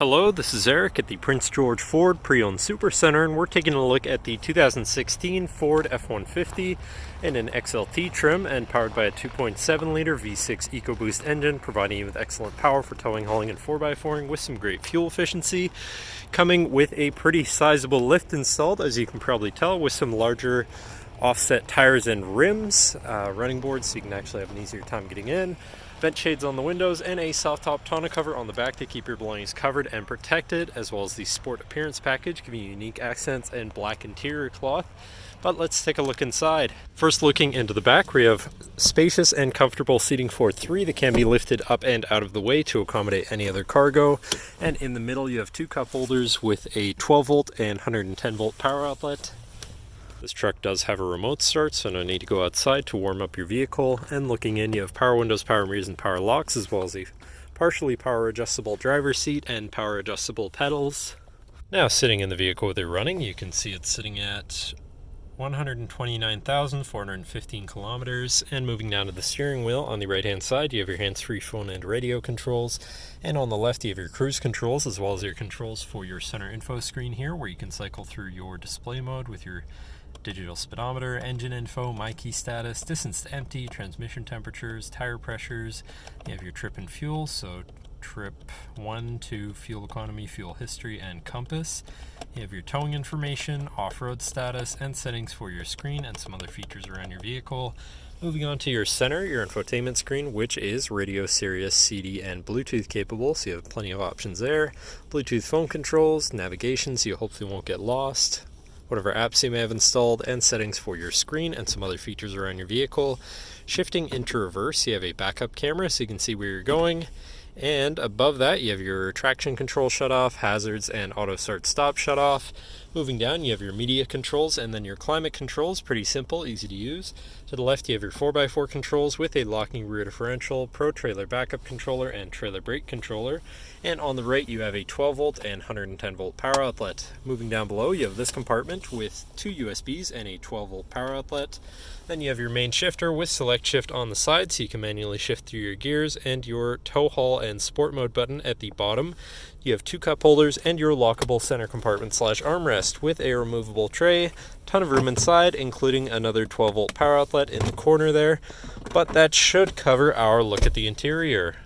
Hello, this is Eric at the Prince George Ford Pre-Owned Supercenter, and we're taking a look at the 2016 Ford F-150 in an XLT trim and powered by a 2.7-liter V6 EcoBoost engine, providing you with excellent power for towing, hauling, and 4x4ing with some great fuel efficiency. Coming with a pretty sizable lift installed, as you can probably tell, with some larger offset tires and rims, running boards so you can actually have an easier time getting in, vent shades on the windows, and a soft top tonneau cover on the back to keep your belongings covered and protected, as well as the sport appearance package giving you unique accents and black interior cloth. But let's take a look inside. First, looking into the back, we have spacious and comfortable seating for three that can be lifted up and out of the way to accommodate any other cargo. And in the middle you have two cup holders with a 12 volt and 110 volt power outlet. This truck does have a remote start, so no need to go outside to warm up your vehicle. And looking in, you have power windows, power mirrors, and power locks, as well as a partially power adjustable driver's seat and power adjustable pedals. Now, sitting in the vehicle with it running, you can see it's sitting at 129,415 kilometers. And moving down to the steering wheel, on the right hand side you have your hands-free phone and radio controls, and on the left you have your cruise controls, as well as your controls for your center info screen here, where you can cycle through your display mode with your digital speedometer, engine info, my key status, distance to empty, transmission temperatures, tire pressures. You have your trip and fuel, so trip 1, 2, fuel economy, fuel history, and compass. You have your towing information, off-road status, and settings for your screen and some other features around your vehicle. Moving on to your center, your infotainment screen, which is radio, Sirius, CD, and Bluetooth capable, so you have plenty of options there. Bluetooth phone controls, navigation, so you hopefully won't get lost, whatever apps you may have installed, and settings for your screen and some other features around your vehicle. Shifting into reverse, you have a backup camera so you can see where you're going. And above that, you have your traction control shutoff, hazards, and auto start stop shutoff. Moving down, you have your media controls and then your climate controls. Pretty simple, easy to use. To the left, you have your 4x4 controls with a locking rear differential, pro trailer backup controller, and trailer brake controller. And on the right, you have a 12 volt and 110 volt power outlet. Moving down below, you have this compartment with two USBs and a 12 volt power outlet. Then you have your main shifter with select shift on the side, so you can manually shift through your gears, and your tow haul and sport mode button at the bottom. You have two cup holders and your lockable center compartment / armrest with a removable tray. Ton of room inside, including another 12 volt power outlet in the corner there. But that should cover our look at the interior.